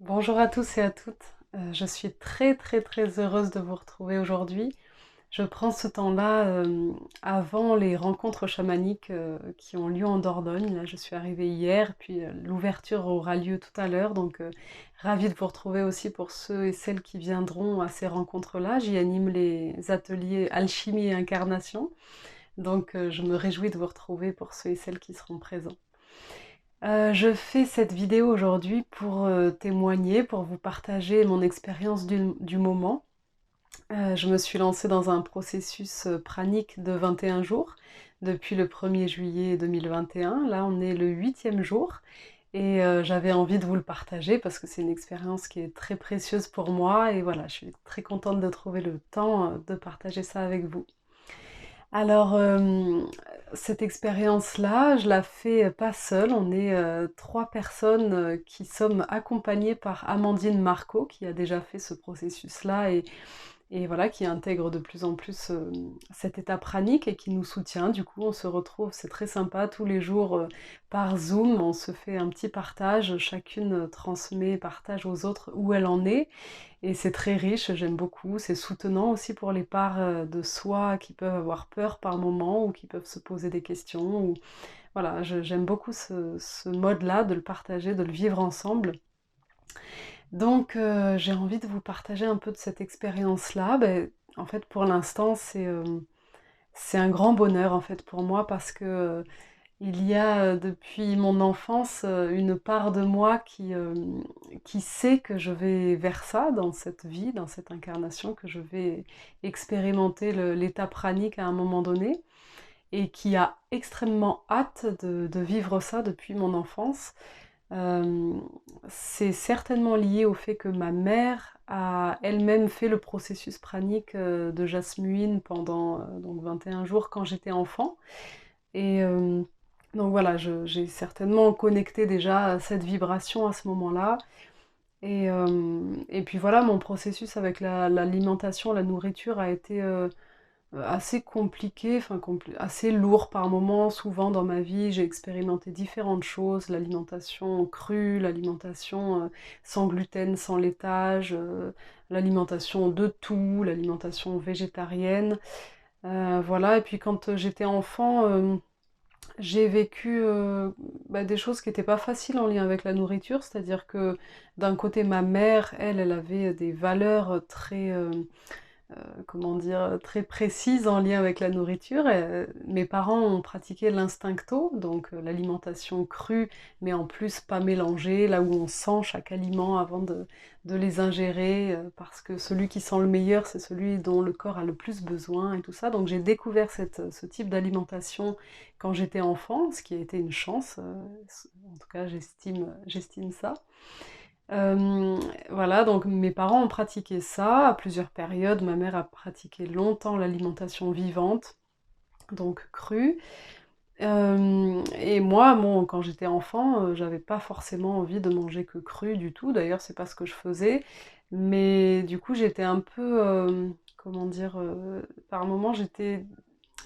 Bonjour à tous et à toutes. Je suis très heureuse de vous retrouver aujourd'hui. Je prends ce temps-là avant les rencontres chamaniques qui ont lieu en Dordogne. Là, je suis arrivée hier, puis l'ouverture aura lieu tout à l'heure. Donc, ravie de vous retrouver aussi pour ceux et celles qui viendront à ces rencontres-là. J'y anime les ateliers Alchimie et Incarnation. Donc, je me réjouis de vous retrouver pour ceux et celles qui seront présents. Je fais cette vidéo aujourd'hui pour témoigner, pour vous partager mon expérience du moment. Je me suis lancée dans un processus pranique de 21 jours depuis le 1er juillet 2021. Là, on est le 8e jour et j'avais envie de vous le partager parce que c'est une expérience qui est très précieuse pour moi et voilà, je suis très contente de trouver le temps de partager ça avec vous. Alors, cette expérience-là, je la fais pas seule. On est 3 personnes qui sommes accompagnées par Amandine Marco, qui a déjà fait ce processus-là et voilà, qui intègre de plus en plus cet état pranique et qui nous soutient. Du coup, on se retrouve, c'est très sympa, tous les jours par Zoom, on se fait un petit partage, chacune transmet, partage aux autres où elle en est. Et c'est très riche, j'aime beaucoup. C'est soutenant aussi pour les parts de soi qui peuvent avoir peur par moment ou qui peuvent se poser des questions. Voilà, j'aime beaucoup ce mode-là, de le partager, de le vivre ensemble. Donc j'ai envie de vous partager un peu de cette expérience-là. Ben, en fait, pour l'instant, c'est un grand bonheur en fait pour moi parce que il y a depuis mon enfance une part de moi qui sait que je vais vers ça dans cette vie, dans cette incarnation, que je vais expérimenter l'état pranique à un moment donné et qui a extrêmement hâte de vivre ça depuis mon enfance. Euh, c'est certainement lié au fait que ma mère a elle-même fait le processus pranique de Jasmine pendant donc 21 jours quand j'étais enfant. Et donc voilà, j'ai certainement connecté déjà à cette vibration à ce moment-là. Et puis voilà, mon processus avec l'alimentation, la nourriture a été assez compliqué, enfin assez lourd par moments. Souvent dans ma vie, j'ai expérimenté différentes choses, l'alimentation crue, l'alimentation sans gluten, sans laitage, l'alimentation de tout, l'alimentation végétarienne. Voilà, et puis quand j'étais enfant, j'ai vécu des choses qui n'étaient pas faciles en lien avec la nourriture, c'est-à-dire que d'un côté ma mère, elle avait des valeurs très comment dire, très précise en lien avec la nourriture. Mes parents ont pratiqué l'instincto, donc l'alimentation crue, mais en plus pas mélangée, là où on sent chaque aliment avant de les ingérer, parce que celui qui sent le meilleur, c'est celui dont le corps a le plus besoin et tout ça. Donc j'ai découvert ce type d'alimentation quand j'étais enfant, ce qui a été une chance, en tout cas j'estime ça. Euh, voilà, donc mes parents ont pratiqué ça à plusieurs périodes. Ma mère a pratiqué longtemps l'alimentation vivante, donc crue. Et moi, bon, quand j'étais enfant, j'avais pas forcément envie de manger que cru du tout. D'ailleurs, c'est pas ce que je faisais. Mais du coup, j'étais un peu, comment dire, par moments, j'étais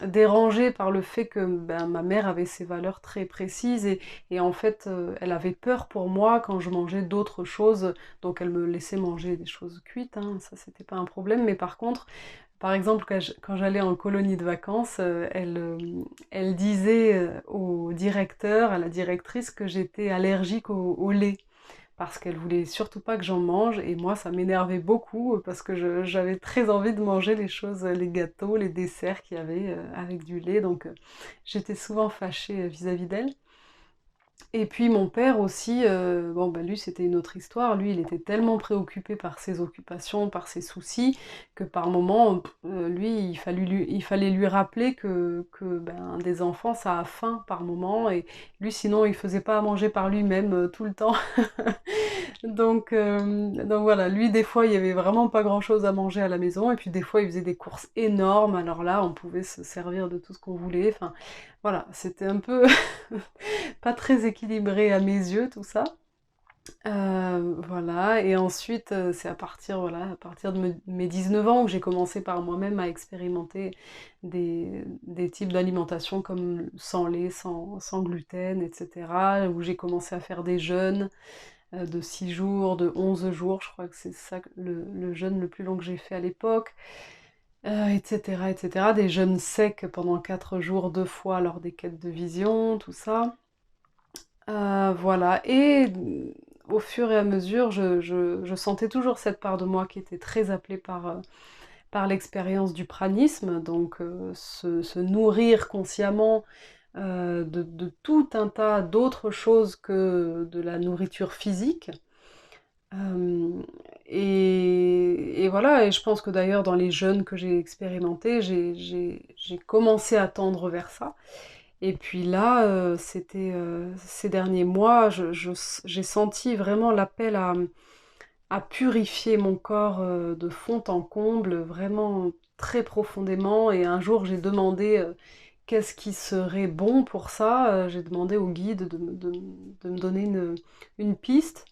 dérangée par le fait que ben, ma mère avait ses valeurs très précises et en fait elle avait peur pour moi quand je mangeais d'autres choses, donc elle me laissait manger des choses cuites, hein, ça c'était pas un problème, mais par contre par exemple quand j'allais en colonie de vacances elle disait au directeur, à la directrice que j'étais allergique au lait parce qu'elle voulait surtout pas que j'en mange et moi ça m'énervait beaucoup parce que j'avais très envie de manger les choses, les gâteaux, les desserts qu'il y avait avec du lait, donc j'étais souvent fâchée vis-à-vis d'elle. Et puis mon père aussi, bon bah lui c'était une autre histoire, lui il était tellement préoccupé par ses occupations, par ses soucis, que par moments, lui il fallait lui rappeler que ben, des enfants ça a faim par moment, et lui sinon il faisait pas à manger par lui-même tout le temps. Donc voilà, lui des fois il y avait vraiment pas grand-chose à manger à la maison, et puis des fois il faisait des courses énormes, alors là on pouvait se servir de tout ce qu'on voulait, enfin voilà, c'était un peu pas très équilibré à mes yeux tout ça. Voilà, et ensuite c'est à partir de mes 19 ans où j'ai commencé par moi-même à expérimenter des types d'alimentation comme sans lait, sans gluten, etc. Où j'ai commencé à faire des jeûnes, de 6 jours, de 11 jours, je crois que c'est ça le jeûne le plus long que j'ai fait à l'époque, etc., etc. Des jeûnes secs pendant 4 jours, 2 fois lors des quêtes de vision, tout ça. Voilà, et au fur et à mesure, je sentais toujours cette part de moi qui était très appelée par l'expérience du pranisme, donc se nourrir consciemment de tout un tas d'autres choses que de la nourriture physique. Euh, et voilà, et je pense que d'ailleurs dans les jeûnes que j'ai expérimentés, j'ai commencé à tendre vers ça. Et puis là, c'était ces derniers mois, j'ai senti vraiment l'appel à purifier mon corps de fond en comble, vraiment très profondément. Et un jour, j'ai demandé qu'est-ce qui serait bon pour ça. J'ai demandé au guide de me donner une piste.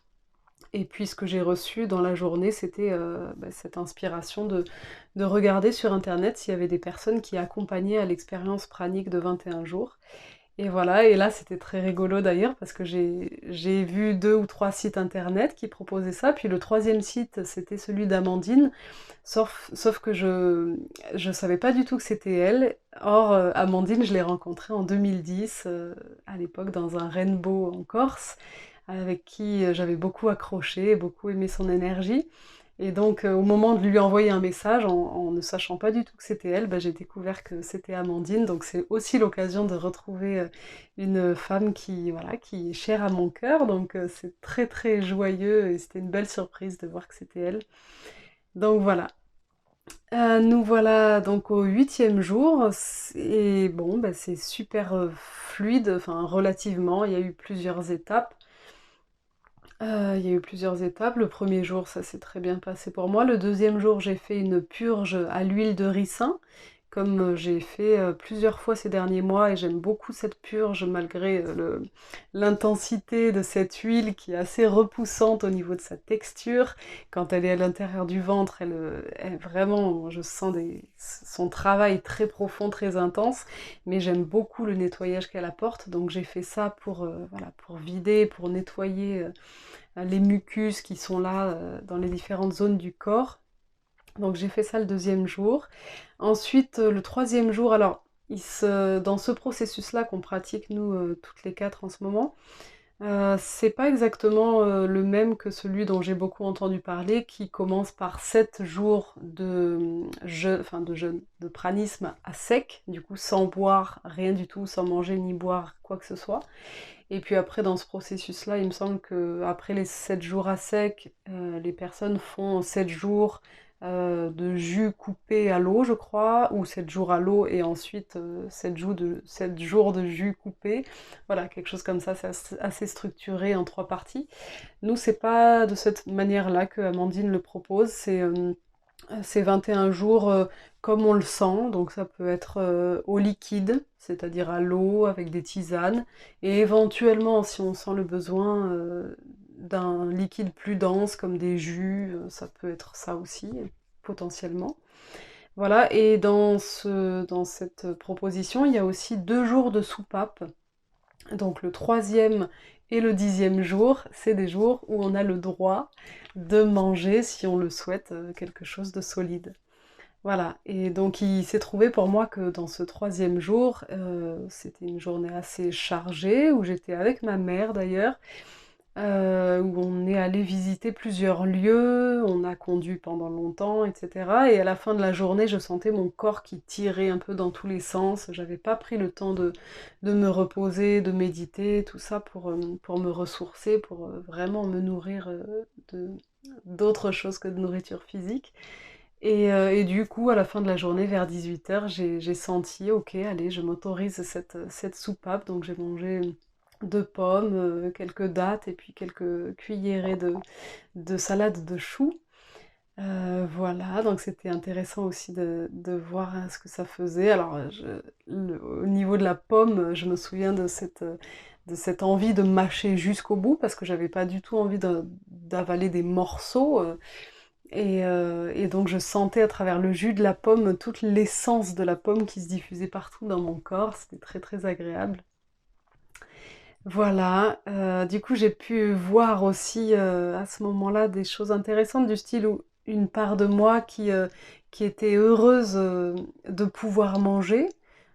Et puis ce que j'ai reçu dans la journée, c'était cette inspiration de regarder sur Internet s'il y avait des personnes qui accompagnaient à l'expérience pranique de 21 jours. Et voilà, et là c'était très rigolo d'ailleurs parce que j'ai vu 2 ou 3 sites internet qui proposaient ça, puis le troisième site c'était celui d'Amandine, sauf que je savais pas du tout que c'était elle. Or, Amandine, je l'ai rencontrée en 2010, à l'époque dans un rainbow en Corse, avec qui j'avais beaucoup accroché, beaucoup aimé son énergie. Et donc, au moment de lui envoyer un message, en ne sachant pas du tout que c'était elle, bah, j'ai découvert que c'était Amandine. Donc, c'est aussi l'occasion de retrouver une femme qui, voilà, qui est chère à mon cœur. Donc, c'est très, très joyeux et c'était une belle surprise de voir que c'était elle. Donc, voilà. Nous voilà donc au 8e jour. Et bon, bah, c'est super fluide, enfin, relativement. Il y a eu plusieurs étapes. Il y a eu plusieurs étapes. Le premier jour, ça s'est très bien passé pour moi. Le deuxième jour, j'ai fait une purge à l'huile de ricin, comme j'ai fait plusieurs fois ces derniers mois, et j'aime beaucoup cette purge malgré l'intensité de cette huile qui est assez repoussante au niveau de sa texture. Quand elle est à l'intérieur du ventre, vraiment, je sens son travail très profond, très intense, mais j'aime beaucoup le nettoyage qu'elle apporte. Donc j'ai fait ça voilà, pour vider, pour nettoyer les mucus qui sont là dans les différentes zones du corps. Donc j'ai fait ça le deuxième jour. Ensuite, le troisième jour, alors dans ce processus-là qu'on pratique nous toutes les quatre en ce moment, c'est pas exactement le même que celui dont j'ai beaucoup entendu parler, qui commence par 7 jours de jeûne, de pranisme à sec, du coup sans boire rien du tout, sans manger ni boire quoi que ce soit. Et puis après, dans ce processus-là, il me semble que après les 7 jours à sec, les personnes font 7 jours de jus coupé à l'eau, je crois, ou 7 jours à l'eau et ensuite 7 jours de jus coupé. Voilà, quelque chose comme ça, c'est assez structuré en 3 parties. Nous, c'est pas de cette manière-là que Amandine le propose, c'est 21 jours comme on le sent, donc ça peut être au liquide, c'est-à-dire à l'eau avec des tisanes, et éventuellement, si on sent le besoin d'un liquide plus dense comme des jus, ça peut être ça aussi, potentiellement. Voilà, et dans cette proposition, il y a aussi 2 jours de soupape. Donc le troisième et le 10e jour, c'est des jours où on a le droit de manger, si on le souhaite, quelque chose de solide. Voilà, et donc il s'est trouvé pour moi que dans ce troisième jour, c'était une journée assez chargée, où j'étais avec ma mère d'ailleurs, où on est allé visiter plusieurs lieux, on a conduit pendant longtemps, etc. Et à la fin de la journée, je sentais mon corps qui tirait un peu dans tous les sens. J'avais pas pris le temps de me reposer, de méditer, tout ça pour me ressourcer, pour vraiment me nourrir de d'autres choses que de nourriture physique. Et du coup, à la fin de la journée, vers 18 h, j'ai senti, ok, allez, je m'autorise cette soupape. Donc j'ai mangé 2 pommes, quelques dattes et puis quelques cuillerées de salade de choux. Voilà, donc c'était intéressant aussi de voir ce que ça faisait. Alors, au niveau de la pomme, je me souviens de cette envie de mâcher jusqu'au bout parce que j'avais pas du tout envie d'avaler des morceaux. Et donc je sentais à travers le jus de la pomme toute l'essence de la pomme qui se diffusait partout dans mon corps. C'était très très agréable. Voilà, du coup, j'ai pu voir aussi, à ce moment-là, des choses intéressantes du style où une part de moi qui était heureuse, de pouvoir manger,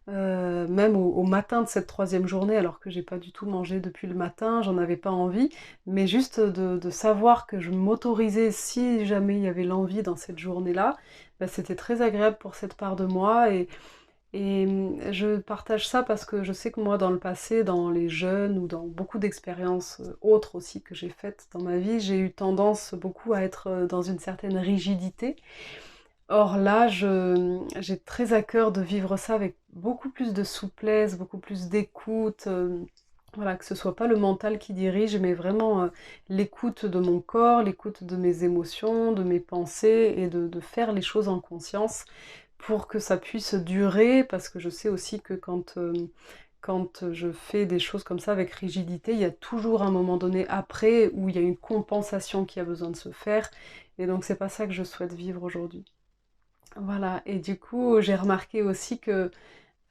même au matin de cette troisième journée, alors que j'ai pas du tout mangé depuis le matin, j'en avais pas envie, mais juste de savoir que je m'autorisais, si jamais il y avait l'envie dans cette journée-là, bah, c'était très agréable pour cette part de moi et je partage ça parce que je sais que moi, dans le passé, dans les jeunes ou dans beaucoup d'expériences autres aussi que j'ai faites dans ma vie, j'ai eu tendance beaucoup à être dans une certaine rigidité. Or là, j'ai très à cœur de vivre ça avec beaucoup plus de souplesse, beaucoup plus d'écoute. Voilà, que ce soit pas le mental qui dirige, mais vraiment l'écoute de mon corps, l'écoute de mes émotions, de mes pensées et de faire les choses en conscience pour que ça puisse durer, parce que je sais aussi que quand je fais des choses comme ça avec rigidité, il y a toujours un moment donné après où il y a une compensation qui a besoin de se faire, et donc c'est pas ça que je souhaite vivre aujourd'hui. Voilà, et du coup j'ai remarqué aussi que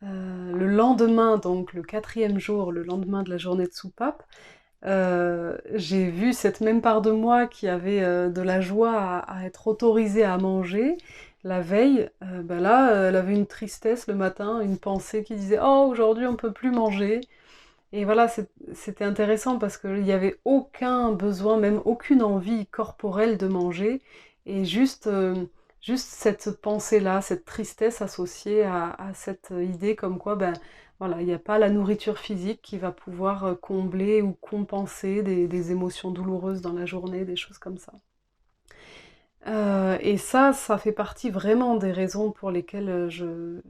le lendemain, donc le quatrième jour, le lendemain de la journée de soupape, j'ai vu cette même part de moi qui avait de la joie à être autorisée à manger la veille. Bah là, elle avait une tristesse le matin, une pensée qui disait «Oh, aujourd'hui on peut plus manger». Et voilà, c'était intéressant parce qu'il n'y avait aucun besoin, même aucune envie corporelle de manger, et juste cette pensée-là, cette tristesse associée à cette idée comme quoi, ben voilà, il n'y a pas la nourriture physique qui va pouvoir combler ou compenser des émotions douloureuses dans la journée, des choses comme ça. Et ça fait partie vraiment des raisons pour lesquelles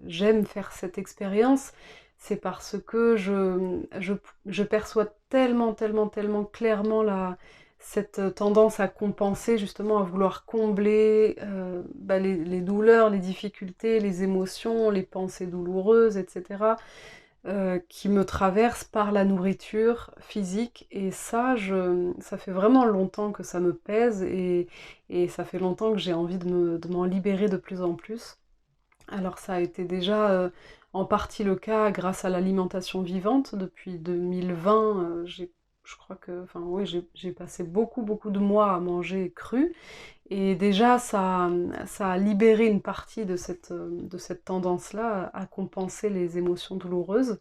j'aime faire cette expérience. C'est parce que je perçois tellement, tellement, tellement clairement cette tendance à compenser, justement à vouloir combler bah, les douleurs, les difficultés, les émotions, les pensées douloureuses, etc., qui me traversent par la nourriture physique. Et ça fait vraiment longtemps que ça me pèse et ça fait longtemps que j'ai envie de m'en libérer de plus en plus. Alors ça a été déjà en partie le cas grâce à l'alimentation vivante. Depuis 2020, je crois que, enfin oui, j'ai passé beaucoup, beaucoup de mois à manger cru. Et déjà, ça a libéré une partie de cette tendance-là à compenser les émotions douloureuses.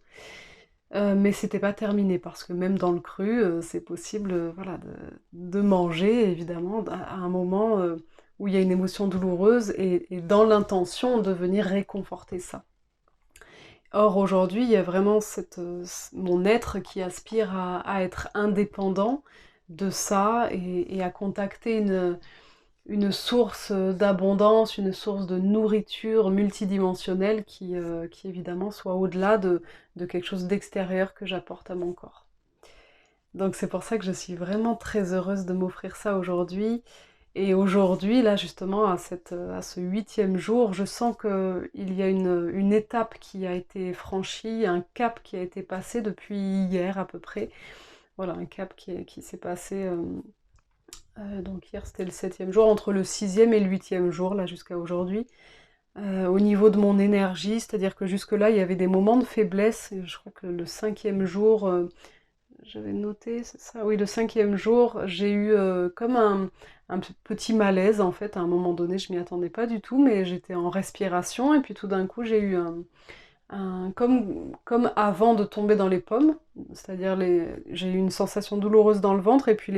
Mais c'était pas terminé parce que même dans le cru, c'est possible, voilà, de manger évidemment à un moment où il y a une émotion douloureuse et dans l'intention de venir réconforter ça. Or aujourd'hui, il y a vraiment mon être qui aspire à être indépendant de ça et à contacter une source d'abondance, une source de nourriture multidimensionnelle qui évidemment soit au-delà de quelque chose d'extérieur que j'apporte à mon corps. Donc c'est pour ça que je suis vraiment très heureuse de m'offrir ça aujourd'hui. Et aujourd'hui, là justement, à ce huitième jour, je sens qu'il y a une étape qui a été franchie, un cap qui a été passé depuis hier à peu près. Voilà, un cap qui s'est passé. Donc hier c'était le septième jour, entre le sixième et le huitième jour, là jusqu'à aujourd'hui. Au niveau de mon énergie, c'est-à-dire que jusque-là il y avait des moments de faiblesse, et je crois que le cinquième jour, j'avais noté, c'est ça, oui, le cinquième jour, j'ai eu comme un petit malaise en fait, à un moment donné, je m'y attendais pas du tout, mais j'étais en respiration, et puis tout d'un coup j'ai eu comme avant de tomber dans les pommes, c'est-à-dire j'ai eu une sensation douloureuse dans le ventre et puis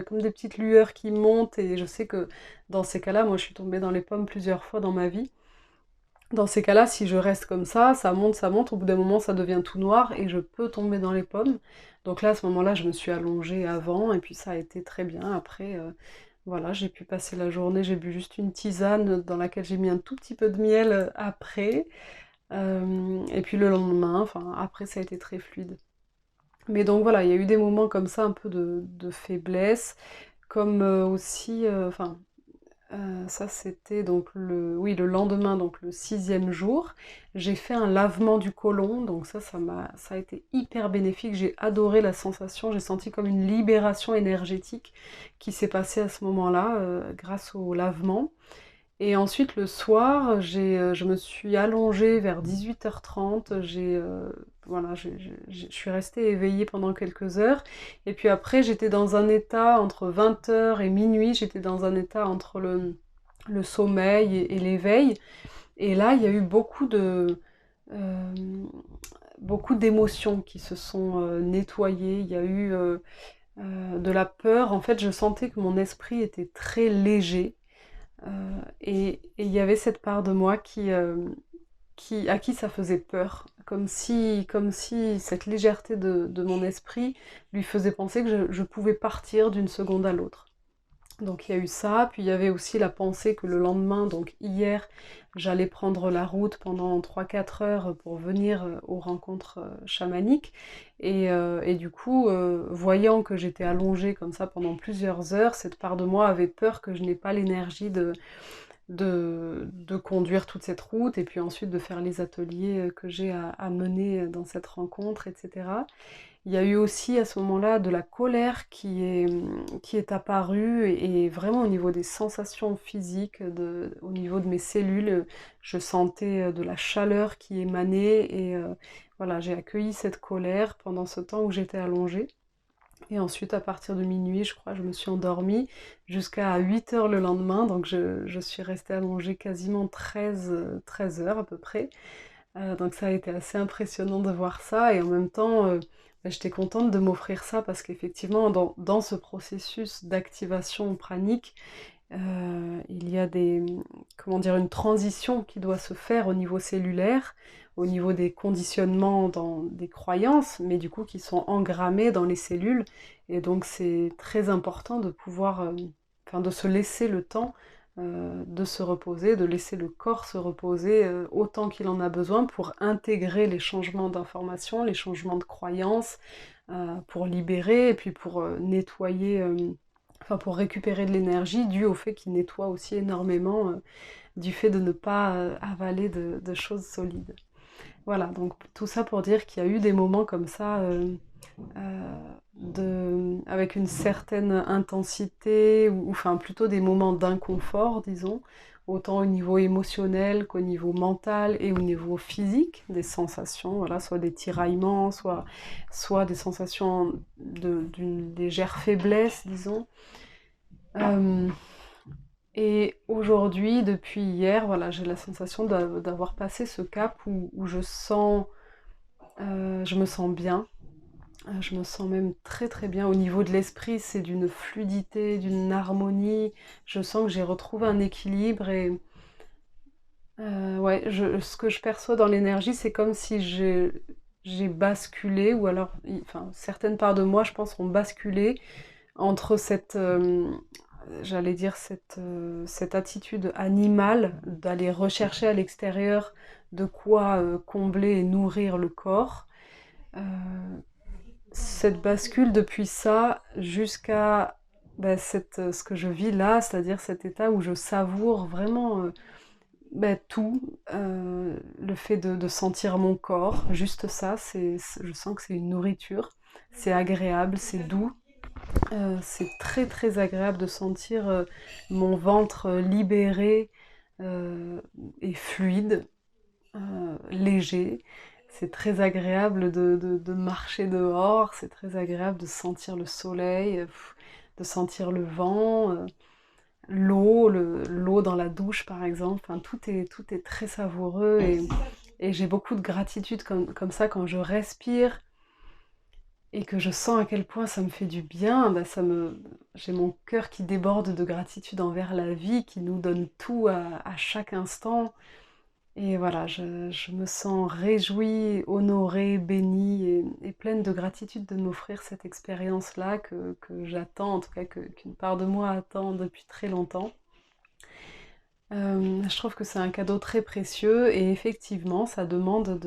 comme des petites lueurs qui montent, et je sais que dans ces cas-là, moi je suis tombée dans les pommes plusieurs fois dans ma vie. Dans ces cas-là, si je reste comme ça monte, au bout d'un moment ça devient tout noir et je peux tomber dans les pommes. Donc là, à ce moment-là, je me suis allongée avant et puis ça a été très bien. Après, voilà, j'ai pu passer la journée, j'ai bu juste une tisane dans laquelle j'ai mis un tout petit peu de miel après. Et puis le lendemain, enfin après ça a été très fluide. Mais donc voilà, il y a eu des moments comme ça, un peu de faiblesse, comme aussi, enfin ça c'était donc oui, le lendemain, donc le sixième jour, j'ai fait un lavement du côlon, donc ça a été hyper bénéfique, j'ai adoré la sensation, j'ai senti comme une libération énergétique qui s'est passée à ce moment-là grâce au lavement. Et ensuite, le soir, je me suis allongée vers 18h30. voilà, je suis restée éveillée pendant quelques heures. Et puis après, j'étais dans un état entre 20 heures et minuit, j'étais dans un état entre le sommeil et l'éveil. Et là, il y a eu euh, beaucoup d'émotions qui se sont nettoyées. Il y a eu de la peur. En fait, je sentais que mon esprit était très léger. Et il y avait cette part de moi à qui ça faisait peur, comme si cette légèreté de mon esprit lui faisait penser que je pouvais partir d'une seconde à l'autre. Donc il y a eu ça, puis il y avait aussi la pensée que le lendemain, donc hier, j'allais prendre la route pendant 3 4 heures pour venir aux rencontres chamaniques. Et du coup, voyant que j'étais allongée comme ça pendant plusieurs heures, cette part de moi avait peur que je n'ai pas l'énergie de conduire toute cette route et puis ensuite de faire les ateliers que j'ai à mener dans cette rencontre, etc. Il y a eu aussi à ce moment-là de la colère qui est apparue et vraiment au niveau des sensations physiques, au niveau de mes cellules, je sentais de la chaleur qui émanait et voilà, j'ai accueilli cette colère pendant ce temps où j'étais allongée. Et ensuite, à partir de minuit, je crois, je me suis endormie jusqu'à 8 heures le lendemain. Donc, je suis restée allongée quasiment 13 heures à peu près. Donc, ça a été assez impressionnant de voir ça. Et en même temps, bah, j'étais contente de m'offrir ça parce qu'effectivement, dans ce processus d'activation pranique, il y a comment dire, une transition qui doit se faire au niveau cellulaire, au niveau des conditionnements dans des croyances, mais du coup qui sont engrammées dans les cellules. Et donc c'est très important de pouvoir, enfin de se laisser le temps de se reposer, de laisser le corps se reposer autant qu'il en a besoin pour intégrer les changements d'informations, les changements de croyances, pour libérer et puis pour nettoyer. Enfin, pour récupérer de l'énergie due au fait qu'il nettoie aussi énormément du fait de ne pas avaler de choses solides. Voilà, donc tout ça pour dire qu'il y a eu des moments comme ça avec une certaine intensité, ou enfin plutôt des moments d'inconfort, disons, autant au niveau émotionnel qu'au niveau mental et au niveau physique, des sensations, voilà, soit des tiraillements, soit des sensations d'une légère faiblesse, disons. Euh, et aujourd'hui, depuis hier, voilà, j'ai la sensation d'avoir passé ce cap où je me sens bien. Je me sens même très très bien. Au niveau de l'esprit, c'est d'une fluidité, d'une harmonie. Je sens que j'ai retrouvé un équilibre et ouais, ce que je perçois dans l'énergie, c'est comme si j'ai basculé, ou alors, enfin, certaines parts de moi, je pense, ont basculé entre j'allais dire, cette attitude animale d'aller rechercher à l'extérieur de quoi combler et nourrir le corps. Euh, cette bascule depuis ça jusqu'à bah, ce que je vis là, c'est-à-dire cet état où je savoure vraiment bah, tout, le fait de sentir mon corps, juste ça, je sens que c'est une nourriture, c'est agréable, c'est doux. C'est très très agréable de sentir mon ventre libéré et fluide, léger. C'est très agréable de marcher dehors, c'est très agréable de sentir le soleil, de sentir le vent, l'eau dans la douche par exemple. Enfin, tout est très savoureux et j'ai beaucoup de gratitude comme ça quand je respire et que je sens à quel point ça me fait du bien, bah j'ai mon cœur qui déborde de gratitude envers la vie, qui nous donne tout à chaque instant. Et voilà, je me sens réjouie, honorée, bénie et pleine de gratitude de m'offrir cette expérience-là que j'attends, en tout cas qu'une part de moi attend depuis très longtemps. Je trouve que c'est un cadeau très précieux et effectivement, ça demande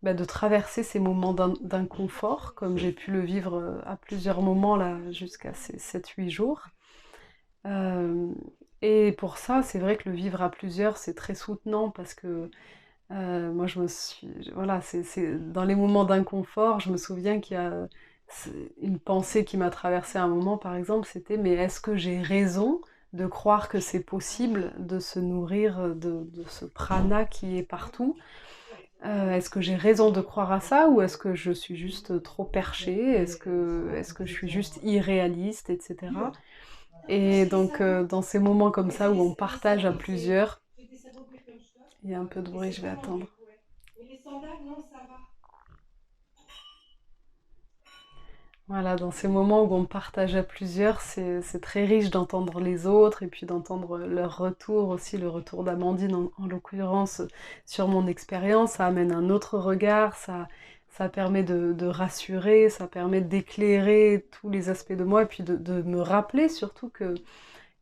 bah, de traverser ces moments d'inconfort, comme j'ai pu le vivre à plusieurs moments là, jusqu'à ces 7 8 jours. Euh, et pour ça, c'est vrai que le vivre à plusieurs, c'est très soutenant parce que moi, voilà, dans les moments d'inconfort, je me souviens qu'il y a une pensée qui m'a traversée à un moment, par exemple, c'était mais est-ce que j'ai raison de croire que c'est possible de se nourrir de ce prana qui est partout? Est-ce que j'ai raison de croire à ça ou est-ce que je suis juste trop perchée? Est-ce que je suis juste irréaliste, etc. Et donc, dans ces moments comme ça où on partage à plusieurs, il y a un peu de bruit, je vais attendre. Voilà, dans ces moments où on partage à plusieurs, c'est très riche d'entendre les autres et puis d'entendre leur retour aussi, le retour d'Amandine en l'occurrence sur mon expérience. Ça amène un autre regard, ça permet de rassurer, ça permet d'éclairer tous les aspects de moi et puis de me rappeler surtout que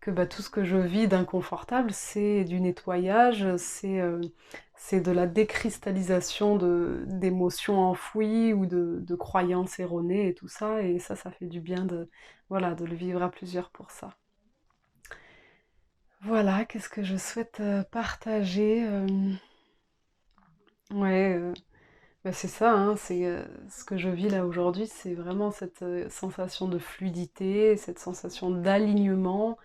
bah, tout ce que je vis d'inconfortable, c'est du nettoyage, c'est de la décristallisation d'émotions enfouies ou de croyances erronées et tout ça. Et ça fait du bien voilà, de le vivre à plusieurs pour ça. Voilà, qu'est-ce que je souhaite partager Ouais, bah, c'est ça, hein, ce que je vis là aujourd'hui, c'est vraiment cette sensation de fluidité, cette sensation d'alignement.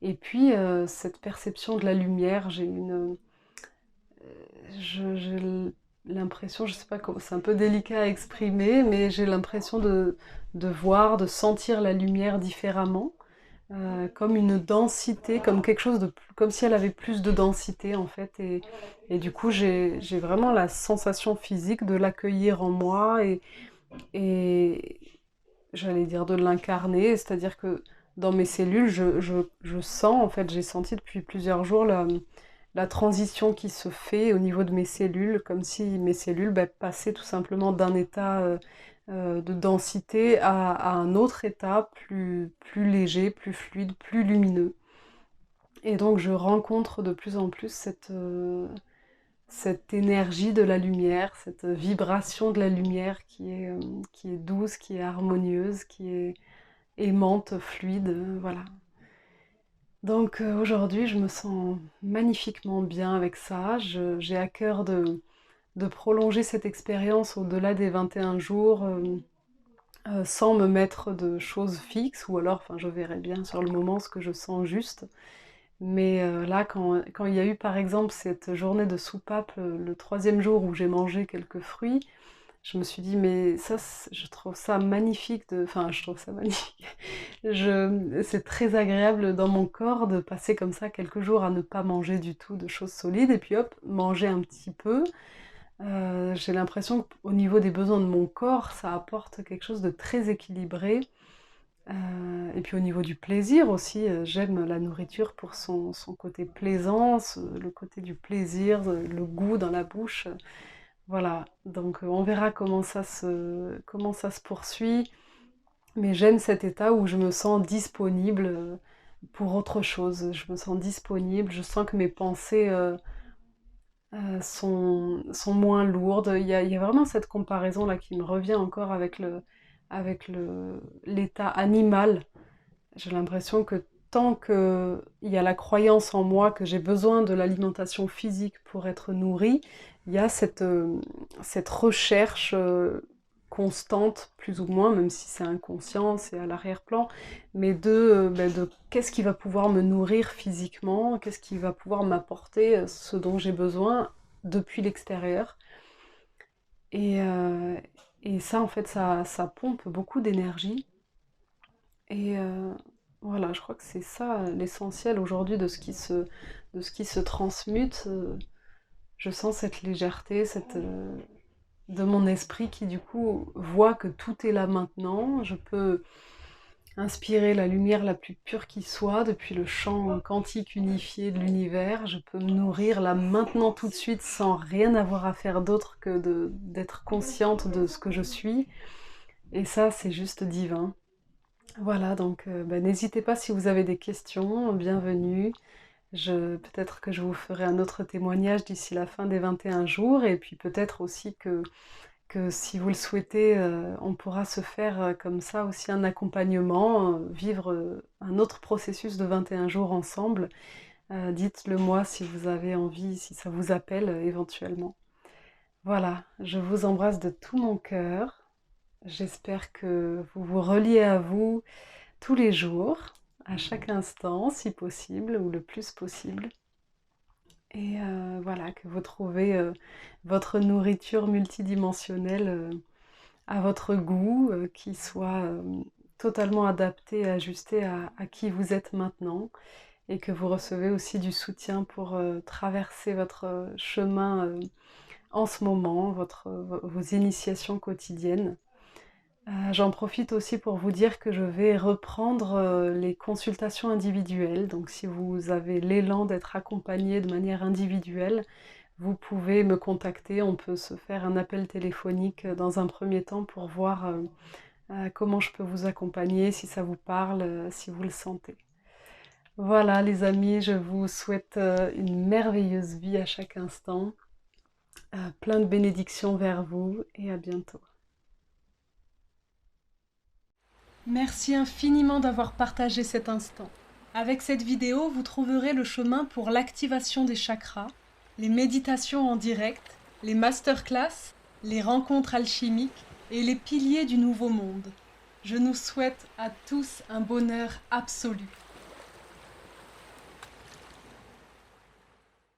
Et puis, cette perception de la lumière, j'ai l'impression, je sais pas comment, c'est un peu délicat à exprimer, mais j'ai l'impression de voir, de sentir la lumière différemment, comme une densité, comme quelque chose comme si elle avait plus de densité en fait. Et du coup, j'ai vraiment la sensation physique de l'accueillir en moi et j'allais dire de l'incarner, c'est-à-dire que dans mes cellules, je sens, en fait, j'ai senti depuis plusieurs jours la transition qui se fait au niveau de mes cellules, comme si mes cellules bah, passaient tout simplement d'un état de densité à un autre état plus léger, plus fluide, plus lumineux. Et donc je rencontre de plus en plus cette énergie de la lumière, cette vibration de la lumière qui est douce, qui est harmonieuse, qui est aimante, fluide, voilà. Donc aujourd'hui, je me sens magnifiquement bien avec ça. J'ai à cœur de prolonger cette expérience au-delà des 21 jours sans me mettre de choses fixes, ou alors, enfin, je verrai bien sur le moment ce que je sens juste. Mais là, quand il y a eu par exemple cette journée de soupape, le troisième jour où j'ai mangé quelques fruits, je me suis dit, mais ça, je trouve ça magnifique Enfin, je trouve ça magnifique. C'est très agréable dans mon corps de passer comme ça quelques jours à ne pas manger du tout de choses solides, et puis hop, manger un petit peu. J'ai l'impression qu'au niveau des besoins de mon corps, ça apporte quelque chose de très équilibré. Et puis au niveau du plaisir aussi, j'aime la nourriture pour son côté plaisance, le côté du plaisir, le goût dans la bouche. Voilà, donc on verra comment ça se poursuit, mais j'aime cet état où je me sens disponible pour autre chose. Je me sens disponible, je sens que mes pensées sont moins lourdes. Il y a vraiment cette comparaison là qui me revient encore avec l'état animal. J'ai l'impression que tant qu'il y a la croyance en moi que j'ai besoin de l'alimentation physique pour être nourrie, il y a cette recherche constante, plus ou moins, même si c'est inconscient, c'est à l'arrière-plan, mais de qu'est-ce qui va pouvoir me nourrir physiquement, qu'est-ce qui va pouvoir m'apporter ce dont j'ai besoin depuis l'extérieur. Et, euh, et ça, en fait, ça pompe beaucoup d'énergie. Et voilà, je crois que c'est ça l'essentiel aujourd'hui de ce qui se transmute. Je sens cette légèreté, de mon esprit qui du coup voit que tout est là maintenant. Je peux inspirer la lumière la plus pure qui soit depuis le champ quantique unifié de l'univers. Je peux me nourrir là maintenant tout de suite sans rien avoir à faire d'autre que d'être consciente de ce que je suis. Et ça, c'est juste divin. Voilà, donc bah, n'hésitez pas si vous avez des questions, bienvenue. Peut-être que je vous ferai un autre témoignage d'ici la fin des 21 jours, et puis peut-être aussi que si vous le souhaitez, on pourra se faire comme ça aussi un accompagnement, vivre un autre processus de 21 jours ensemble. Dites-le moi si vous avez envie, si ça vous appelle éventuellement. Voilà, je vous embrasse de tout mon cœur. J'espère que vous vous reliez à vous tous les jours, à chaque instant, si possible, ou le plus possible. et voilà, que vous trouvez votre nourriture multidimensionnelle à votre goût, qui soit totalement adaptée et ajustée à qui vous êtes maintenant, et que vous recevez aussi du soutien pour traverser votre chemin en ce moment, vos initiations quotidiennes. J'en profite aussi pour vous dire que je vais reprendre les consultations individuelles. Donc si vous avez l'élan d'être accompagné de manière individuelle, vous pouvez me contacter. On peut se faire un appel téléphonique dans un premier temps pour voir comment je peux vous accompagner, si ça vous parle, si vous le sentez. Voilà les amis, je vous souhaite une merveilleuse vie à chaque instant, plein de bénédictions vers vous et à bientôt. Merci infiniment d'avoir partagé cet instant. Avec cette vidéo, vous trouverez le chemin pour l'activation des chakras, les méditations en direct, les masterclass, les rencontres alchimiques et les piliers du nouveau monde. Je nous souhaite à tous un bonheur absolu.